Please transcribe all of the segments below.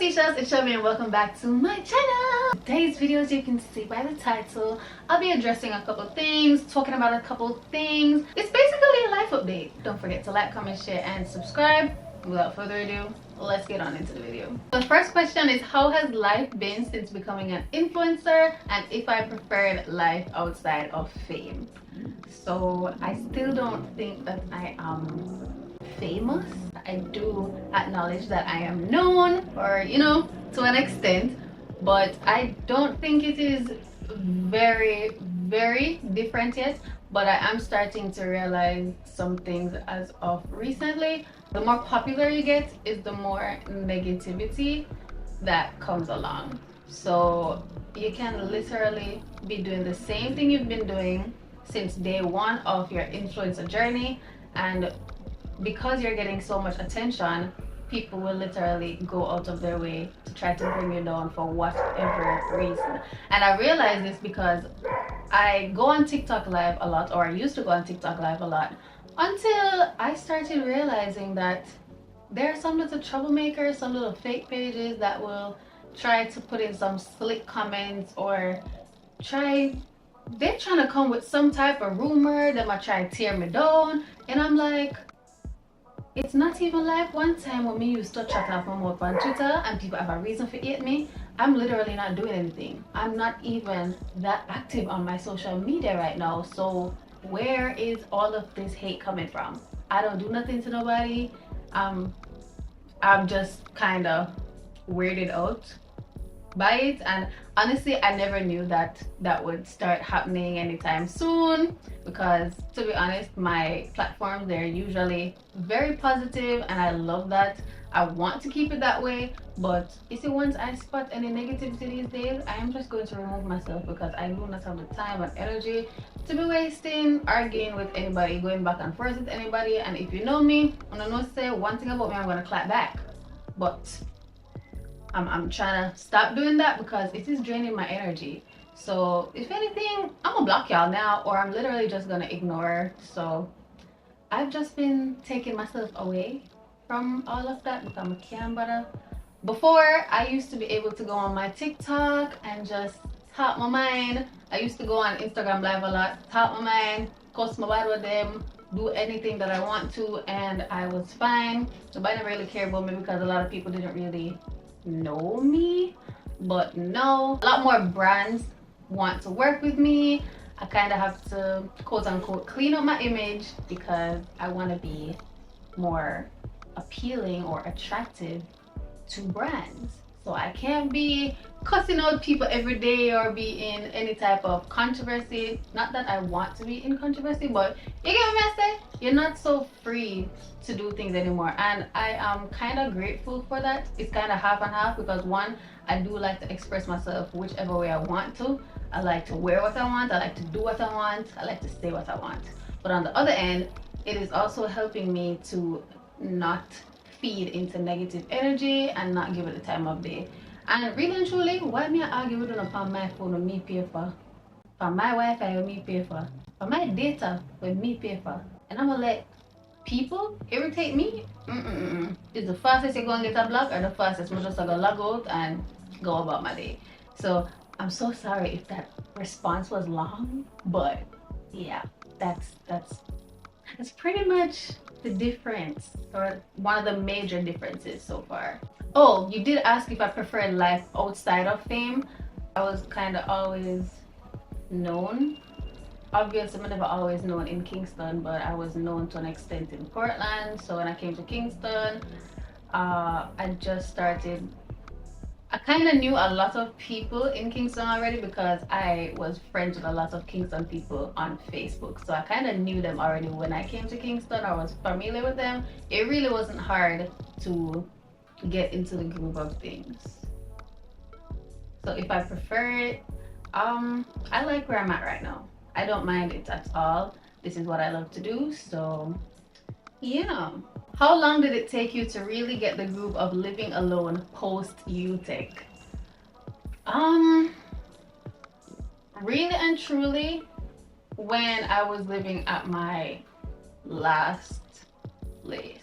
Teachers, it's Shelby and welcome back to my channel. Today's video, as you can see by the title, I'll be addressing a couple things, talking about a couple things. It's basically a life update. Don't forget to like, comment, share, and subscribe. Without further ado, let's get on into the video. The first question is, how has life been since becoming an influencer, and if I preferred life outside of fame? So I still don't think that I am famous. I do acknowledge that I am known, or to an extent, but I don't think it is very different yet. But I am starting to realize some things as of recently. The more popular you get is the more negativity that comes along. So you can literally be doing the same thing you've been doing since day one of your influencer journey, and because you're getting so much attention, people will literally go out of their way to try to bring you down for whatever reason. And I realize this because I go on TikTok live a lot, or I used to go on TikTok live a lot, until I started realizing that there are some little troublemakers, some little fake pages that will try to put in some slick comments, or they're trying to come with some type of rumor that might try to tear me down. And I'm like, it's not even like one time when me used to chat off my mouth on Twitter and people have a reason for hate me. I'm literally not doing anything. I'm not even that active on my social media right now. So where is all of this hate coming from? I don't do nothing to nobody. I'm just kind of weirded out by it, and honestly I never knew that would start happening anytime soon, because to be honest, my platforms, they're usually very positive and I love that. I want to keep it that way, but you see, once I spot any negativity these days, I am just going to remove myself, because I do not have the time and energy to be wasting arguing with anybody, going back and forth with anybody. And if you know me, I know say one thing about me, I'm gonna clap back, but I'm trying to stop doing that because it is draining my energy. So if anything, I'm gonna block y'all now, or I'm literally just gonna ignore. So I've just been taking myself away from all of that because I can't bother. Before, I used to be able to go on my TikTok and just talk my mind. I used to go on Instagram live a lot, talk my mind, cuss my bad with them, do anything that I want to, and I was fine. Nobody never really cared about me because a lot of people didn't really know me. But no, a lot more brands want to work with me. I kind of have to, quote unquote, clean up my image because I want to be more appealing or attractive to brands. So I can't be cussing out people every day or be in any type of controversy. Not that I want to be in controversy, but you get what I say? You're not so free to do things anymore. And I am kind of grateful for that. It's kind of half and half, because one, I do like to express myself whichever way I want to. I like to wear what I want. I like to do what I want. I like to say what I want. But on the other end, it is also helping me to not feed into negative energy and not give it the time of day. And really and truly, why me argue with them upon my phone with me pay for my Wi-Fi with me pay for my data with me pay for, and I'm gonna let people irritate me? Is the fastest you're gonna get a block, or the fastest I'm just gonna log out and go about my day? So I'm so sorry if that response was long, but yeah, that's pretty much the difference, or one of the major differences so far. Oh, you did ask if I preferred life outside of fame. I was kind of always known. Obviously, I'm never always known in Kingston, but I was known to an extent in Portland. So when I came to Kingston, I just started. I kind of knew a lot of people in Kingston already because I was friends with a lot of Kingston people on Facebook. So I kind of knew them already when I came to Kingston. I was familiar with them. It really wasn't hard to get into the groove of things. So if I prefer it, I like where I'm at right now. I don't mind it at all. This is what I love to do. So yeah. How long did it take you to really get the groove of living alone post UTech? Really and truly, when I was living at my last place.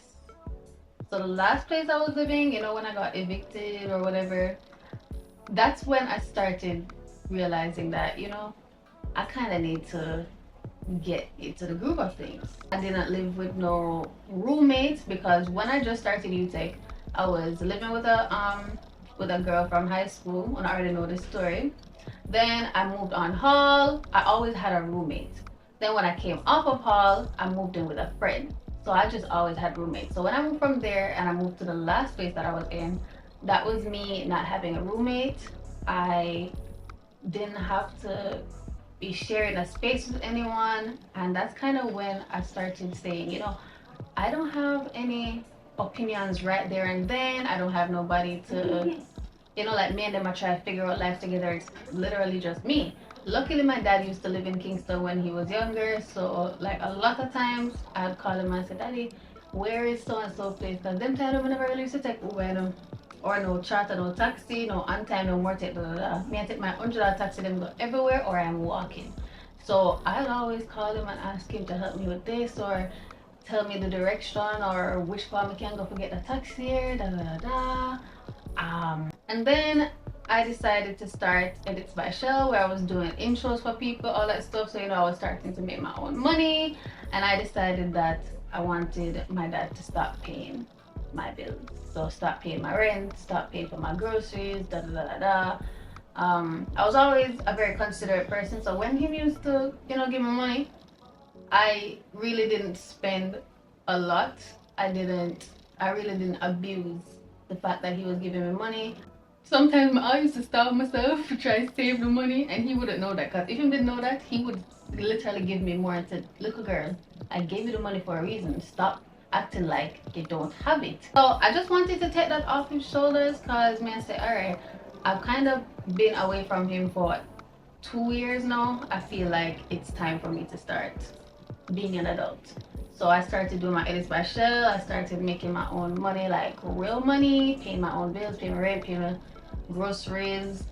So the last place I was living, you know, when I got evicted or whatever, that's when I started realizing that, you know, I kind of need to get into the groove of things. I didn't live with no roommates because when I just started UTech, I was living with a girl from high school, and I already know this story. Then I moved on hall. I always had a roommate. Then when I came off of hall, I moved in with a friend. So I just always had roommates. So when I moved from there and I moved to the last place that I was in, that was me not having a roommate. I didn't have to be sharing a space with anyone, and that's kind of when I started saying, you know, I don't have any opinions right there and then. I don't have nobody to, you know, like me and them I try to figure out life together. It's literally just me. Luckily my dad used to live in Kingston when he was younger, so like a lot of times I'd call him and say, Daddy, where is so and so place? Because them time we never really used to take Uber, you know, or no charter, no taxi, no on time, no more take me I take my $100 taxi, them go everywhere, or I'm walking. So I'll always call him and ask him to help me with this, or tell me the direction, or which farm I can go forget the taxi here, da da da. And then I decided to start Edits by Shell, where I was doing intros for people, all that stuff. So, you know, I was starting to make my own money, and I decided that I wanted my dad to stop paying my bills. So stop paying my rent, stop paying for my groceries, da da da da da. I was always a very considerate person, so when he used to, you know, give me money, I really didn't spend a lot. I really didn't abuse the fact that he was giving me money. Sometimes I used to starve myself to try to save the money, and he wouldn't know that, because if he didn't know that, he would literally give me more and said, little girl, I gave you the money for a reason. Stop acting like you don't have it. So I just wanted to take that off his shoulders, because man said, all right, I've kind of been away from him for 2 years now. I feel like it's time for me to start being an adult. So I started doing my Edits by Shell. I started making my own money, like real money, paying my own bills, paying my rent, paying my groceries,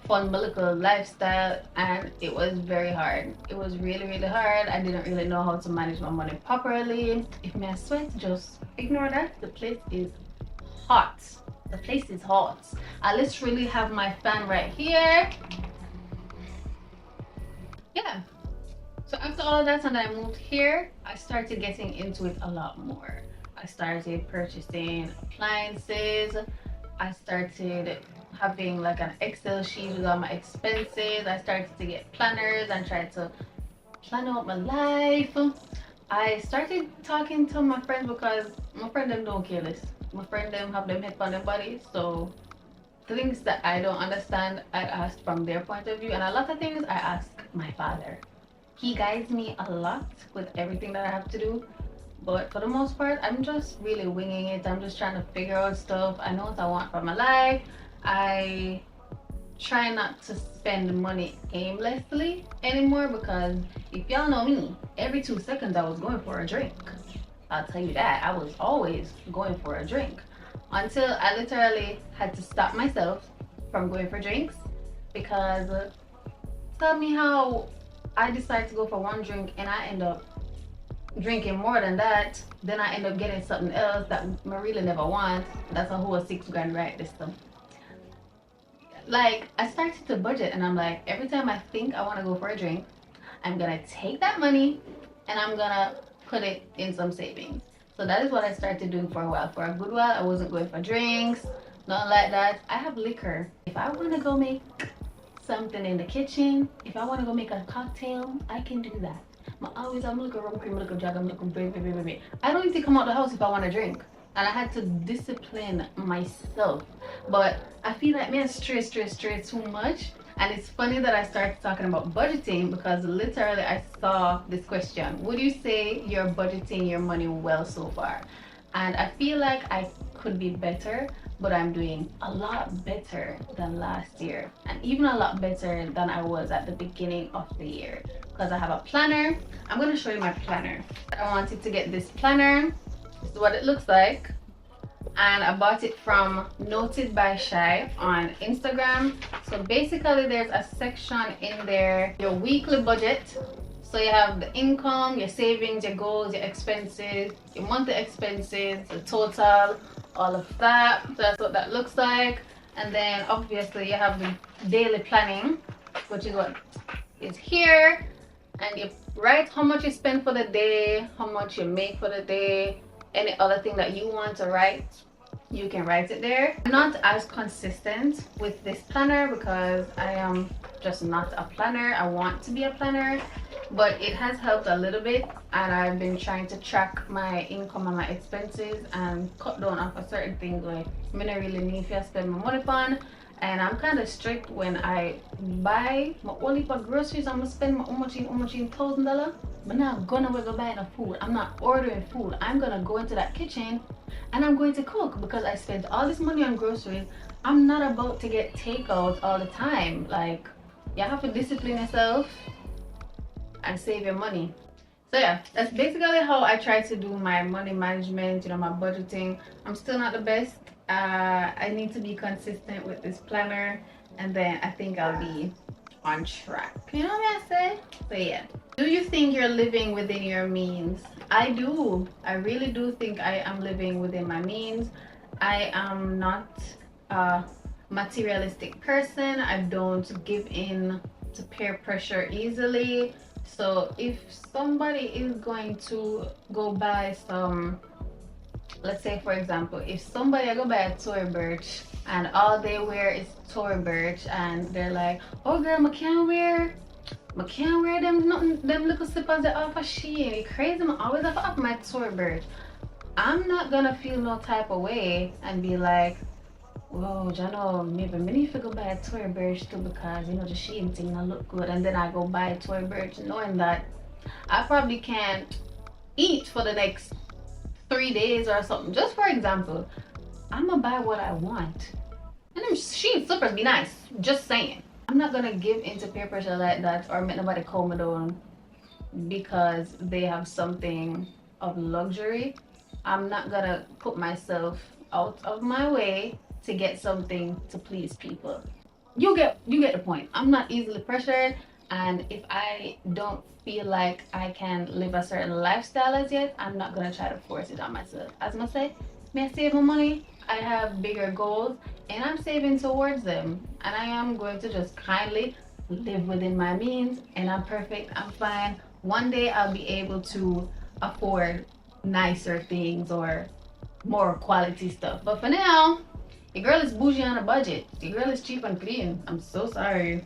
fund my little lifestyle, and it was very hard. It was really, really hard. I didn't really know how to manage my money properly. If me I sweat, just ignore that. The place is hot. The place is hot. I literally have my fan right here. Yeah. So after all of that, and I moved here, I started getting into it a lot more. I started purchasing appliances. I started having like an Excel sheet with all my expenses. I started to get planners and tried to plan out my life. I started talking to my friends, because my friend them don't care this. My friend them have them head on their body, so things that I don't understand, I ask from their point of view, and a lot of things I ask my father. He guides me a lot with everything that I have to do, but for the most part, I'm just really winging it. I'm just trying to figure out stuff. I know what I want for my life. I try not to spend money aimlessly anymore, because if y'all know me, every 2 seconds I was going for a drink. I'll tell you that. I was always going for a drink, until I literally had to stop myself from going for drinks, because tell me how I decide to go for one drink and I end up drinking more than that. Then I end up getting something else that I really never want. That's a whole 6 grand right this time. Like, I started to budget, and I'm like, every time I think I want to go for a drink, I'm gonna take that money and I'm gonna put it in some savings. So that is what I started doing for a while. For a good while, I wasn't going for drinks, nothing like that. I have liquor. If I want to go make something in the kitchen, if I want to go make a cocktail, I can do that. I'm looking rum cream, I'm looking jug, I'm looking baby. I don't need to come out the house if I want to drink. And I had to discipline myself. But I feel like, man, stress too much. And it's funny that I started talking about budgeting, because literally I saw this question: would you say you're budgeting your money well so far? And I feel like I could be better, but I'm doing a lot better than last year, and even a lot better than I was at the beginning of the year, because I have a planner. I'm going to show you my planner. I wanted to get this planner. This is what it looks like, and I bought it from Noted by Shy on Instagram. So basically there's a section in there, your weekly budget. So you have the income, your savings, your goals, your expenses, your monthly expenses, the total, all of that. So that's what that looks like. And then obviously you have the daily planning, which is what is here. And you write how much you spend for the day, how much you make for the day, any other thing that you want to write, you can write it there. I'm not as consistent with this planner because I am just not a planner. I want to be a planner, but it has helped a little bit, and I've been trying to track my income and my expenses and cut down on certain things like I don't really need to spend my money on. And I'm kind of strict when I buy my only for groceries. I'm gonna spend how much in $1,000. But now I'm gonna go buy no food. I'm not ordering food. I'm gonna go into that kitchen and I'm going to cook because I spent all this money on groceries. I'm not about to get takeout all the time. Like, you have to discipline yourself and save your money. So yeah, that's basically how I try to do my money management, you know, my budgeting. I'm still not the best. I need to be consistent with this planner, and then I think I'll be on track. You know what I say? So yeah. Do you think you're living within your means? I do. I really do think I am living within my means. I am not a materialistic person. I don't give in to peer pressure easily. So if somebody is going to go buy some, let's say for example, if somebody go buy a Tory Burch and all they wear is Tory Burch and they're like, oh girl, I can't wear them little slippers that off of Shein. You crazy, I always have to up my Tory Burch. I'm not gonna feel no type of way and be like, whoa, Jano, maybe I need to go buy a Tory Burch too because, you know, the Shein thing I look good, and then I go buy a Tory Burch knowing that I probably can't eat for the next 3 days or something. Just for example, I'm gonna buy what I want. And them Shein slippers be nice, just saying. I'm not gonna give into peer pressure like that or make nobody calm me down because they have something of luxury. I'm not gonna put myself out of my way to get something to please people. You get the point. I'm not easily pressured, and if I don't feel like I can live a certain lifestyle as yet, I'm not gonna try to force it on myself. As I say, may I save my money? I have bigger goals and I'm saving towards them, and I am going to just kindly live within my means, and I'm perfect, I'm fine. One day I'll be able to afford nicer things or more quality stuff, but for now, your girl is bougie on a budget. Your girl is cheap and clean. I'm so sorry.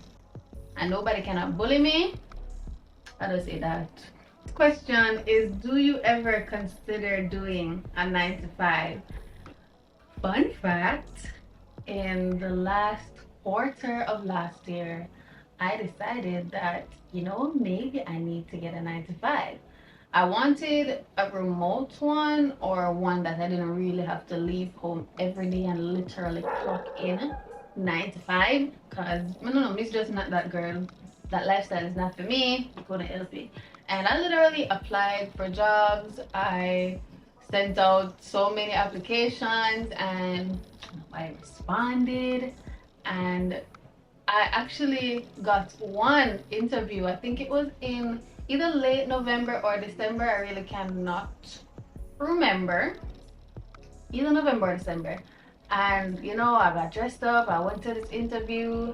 And nobody cannot bully me. How do I say that? This question is, do you ever consider doing a 9 to 5? Fun fact, in the last quarter of last year, I decided that, you know, maybe I need to get a 9 to 5. I wanted a remote one, or one that I didn't really have to leave home every day and literally clock in 9 to 5, because no, it's just not that girl. That lifestyle is not for me. I couldn't help it. And I literally applied for jobs. I sent out so many applications and I responded, and I actually got one interview. I think it was in either late November or December. I really cannot remember. Either November or December. And you know, I got dressed up. I went to this interview.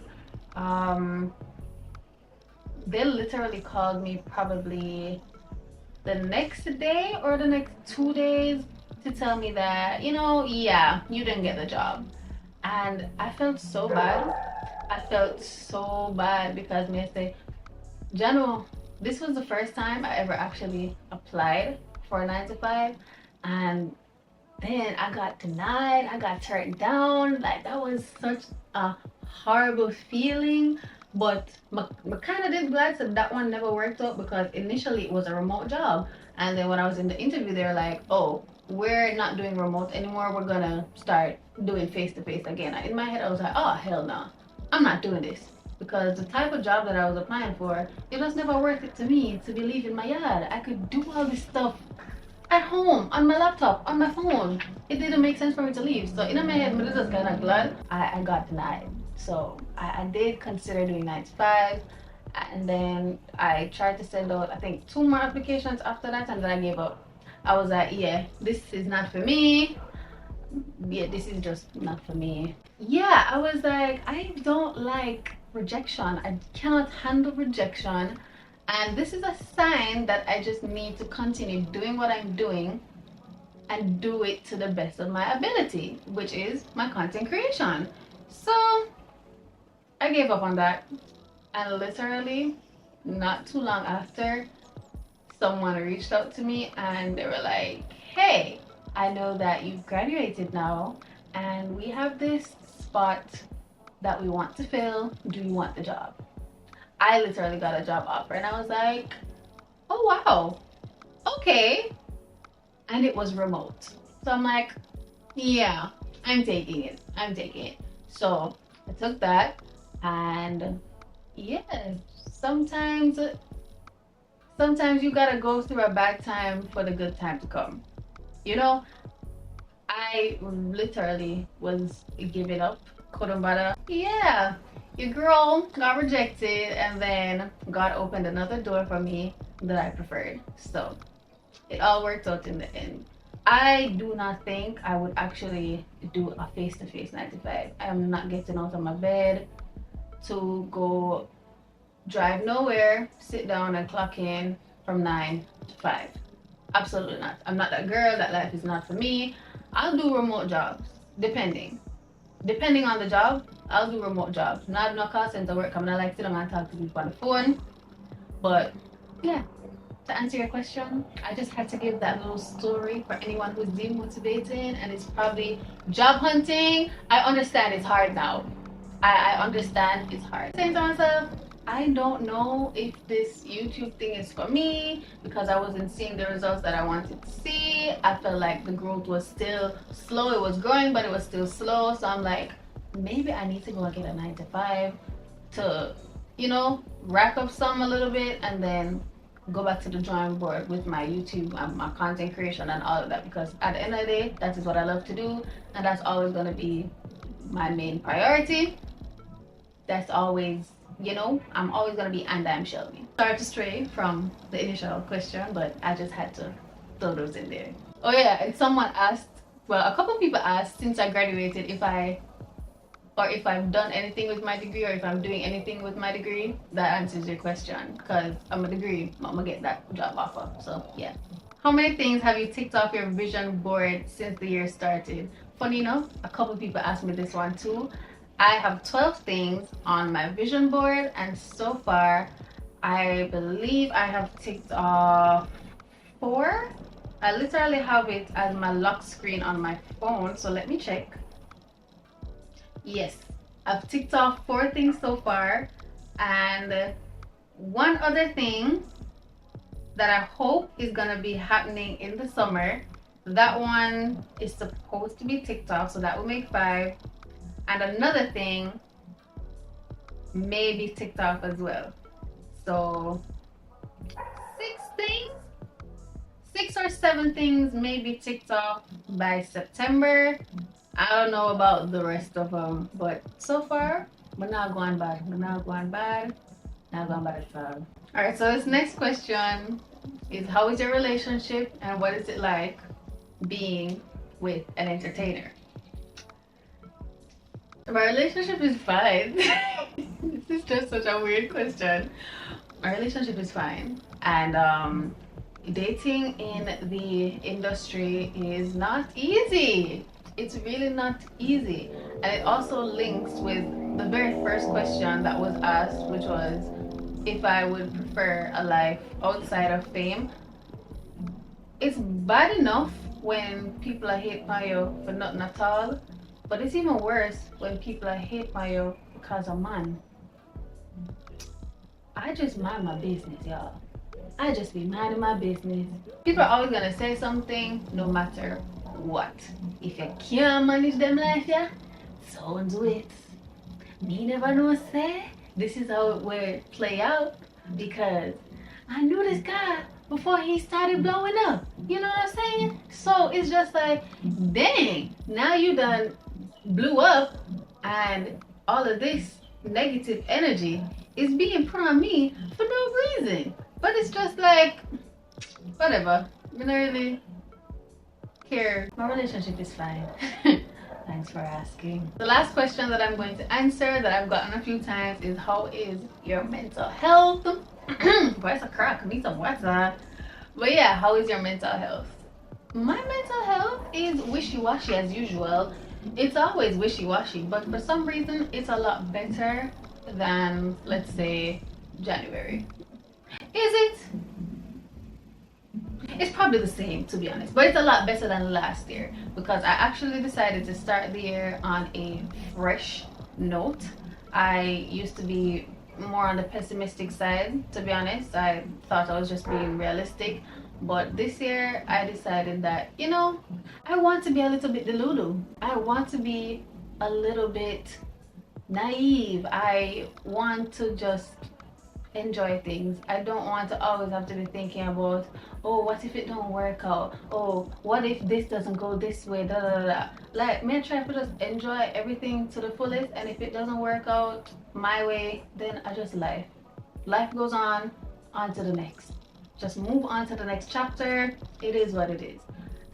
They literally called me probably the next day or the next 2 days to tell me that, you know, yeah, you didn't get the job. And I felt so bad. I felt so bad because me say, Jano, this was the first time I ever actually applied for a 9 to 5, and then I got denied. I got turned down. Like, that was such a horrible feeling. But I kind of did glad that that one never worked out, because initially it was a remote job, and then when I was in the interview, they were like, oh, we're not doing remote anymore, we're gonna start doing face-to-face again. In my head I was like, oh hell no, I'm not doing this, because the type of job that I was applying for, it was never worth it to me to be leaving my yard. I could do all this stuff at home, on my laptop, on my phone. It didn't make sense for me to leave. So in my head, I was just kind of glad I got denied. So I did consider doing 9 to 5, And then I tried to send out, I think, 2 more applications after that, and then I gave up. I was like, yeah, this is not for me. Yeah, this is just not for me. Yeah, I was like, I don't like rejection. I cannot handle rejection. And this is a sign that I just need to continue doing what I'm doing and do it to the best of my ability, which is my content creation. So I gave up on that. And literally, not too long after, someone reached out to me and they were like, hey, I know that you've graduated now and we have this spot that we want to fill. Do you want the job? I literally got a job offer and I was like, oh wow, okay. And it was remote. So I'm like, yeah, I'm taking it. I'm taking it. So I took that, and yeah, sometimes sometimes you gotta go through a bad time for the good time to come. You know, I literally was giving up, couldn't bother. Yeah, your girl got rejected, and then God opened another door for me that I preferred. So it all worked out in the end. I do not think I would actually do a face-to-face 9 to 5. I'm not getting out of my bed to go drive nowhere, sit down and clock in from 9 to 5. Absolutely not. I'm not that girl. That life is not for me. I'll do remote jobs, depending on the job. I'll do remote jobs. Not no call center work. I'm not like sitting and talk to people on the phone. But yeah, to answer your question, I just had to give that little story for anyone who's demotivated and it's probably job hunting. I understand it's hard now. I understand it's hard. Saying to myself, I don't know if this YouTube thing is for me because I wasn't seeing the results that I wanted to see. I felt like the growth was still slow. It was growing, but it was still slow. So I'm like, maybe I need to go and get a 9 to 5 to, rack up some a little bit and then go back to the drawing board with my YouTube and my content creation and all of that, because at the end of the day, that is what I love to do, and that's always going to be my main priority. That's always, I'm always going to be, and I'm Shelby. Sorry to stray from the initial question, but I just had to throw those in there. Oh yeah, and someone asked, well, a couple people asked since I graduated if I've done anything with my degree or if I'm doing anything with my degree. That answers your question, because I'm a degree, I'm gonna get that job offer. So yeah. How many things have you ticked off your vision board since the year started? Funny enough, a couple people asked me this one too. I have 12 things on my vision board, and so far I believe I have ticked off 4. I literally have it as my lock screen on my phone, so let me check. Yes, I've ticked off 4 things so far, and one other thing that I hope is gonna be happening in the summer. That one is supposed to be ticked off, so that will make 5. And another thing may be ticked off as well. So 6 things, 6 or 7 things may be ticked off by September. I don't know about the rest of them, but so far, we're not going bad. Not going bad at all. Alright, so this next question is, how is your relationship and what is it like being with an entertainer? My relationship is fine. This is just such a weird question. My relationship is fine. And dating in the industry is not easy. It's really not easy. And it also links with the very first question that was asked, which was if I would prefer a life outside of fame. It's bad enough when people are hate on you for nothing at all, but it's even worse when people are hate on you because of man. I just mind my business, y'all. I just be minding my business. People are always gonna say something no matter what. If you can't manage them life, yeah, so do it. Me never know say this is how it will play out, because I knew this guy before he started blowing up. You know what I'm saying? So it's just like, dang, now you done blew up and all of this negative energy is being put on me for no reason. But it's just like, whatever. I don't really care. My relationship is fine. Thanks for asking. The last question that I'm going to answer that I've gotten a few times is, how is your mental health? Where's a crack? I need some water. But yeah, how is your mental health? My mental health is wishy-washy as usual. It's always wishy-washy, but for some reason it's a lot better than, let's say, January. Is it? It's probably the same, to be honest, but it's a lot better than last year because I actually decided to start the year on a fresh note. I used to be more on the pessimistic side, to be honest. I thought I was just being realistic, but this year I decided that, you know, I want to be a little bit delulu. I want to be a little bit naive. I want to just enjoy things. I don't want to always have to be thinking about, oh, what if it don't work out? Oh, what if this doesn't go this way? Da da da. Like, me, I try to just enjoy everything to the fullest, and if it doesn't work out my way, then I just life goes on to the next. Just move on to the next chapter. It is what it is.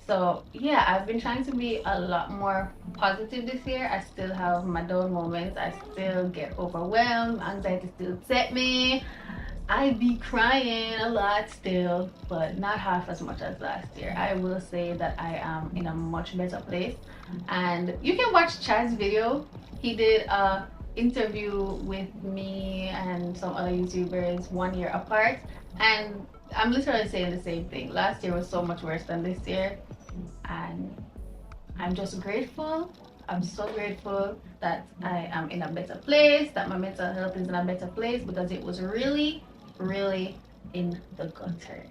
So yeah, I've been trying to be a lot more positive this year. I still have my down moments. I still get overwhelmed. Anxiety still set me. I be crying a lot still, but not half as much as last year. I will say that I am in a much better place. And you can watch Chad's video. He did a interview with me and some other YouTubers 1 year apart, and I'm literally saying the same thing. Last year was so much worse than this year, and I'm just grateful. I'm so grateful that I am in a better place, that my mental health is in a better place, because it was really, really in the gutter.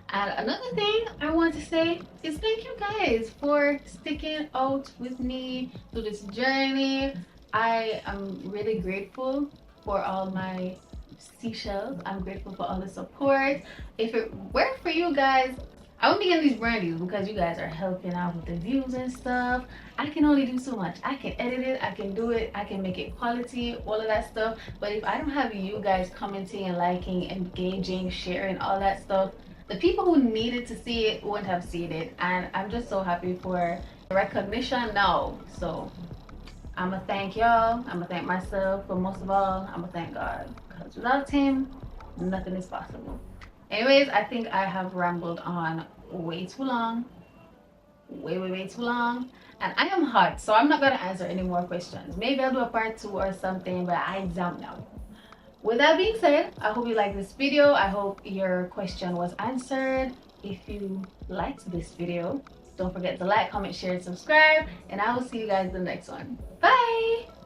And another thing I want to say is thank you guys for sticking out with me through this journey. I am really grateful for all my seashells. I'm grateful for all the support. If it weren't for you guys, I wouldn't be getting these brandies, because you guys are helping out with the views and stuff. I can only do so much. I can edit it, I can do it, I can make it quality, all of that stuff. But if I don't have you guys commenting and liking, engaging, sharing, all that stuff, the people who needed to see it wouldn't have seen it. And I'm just so happy for the recognition now. So I'm gonna thank y'all. I'm gonna thank myself, but most of all, I'm gonna thank God, because without him, nothing is possible. Anyways, I think I have rambled on way too long. Way too long. And I am hot, so I'm not gonna answer any more questions. Maybe I'll do a part 2 or something, but I don't know. With that being said, I hope you liked this video. I hope your question was answered. If you liked this video, don't forget to like, comment, share, and subscribe. And I will see you guys in the next one. Bye!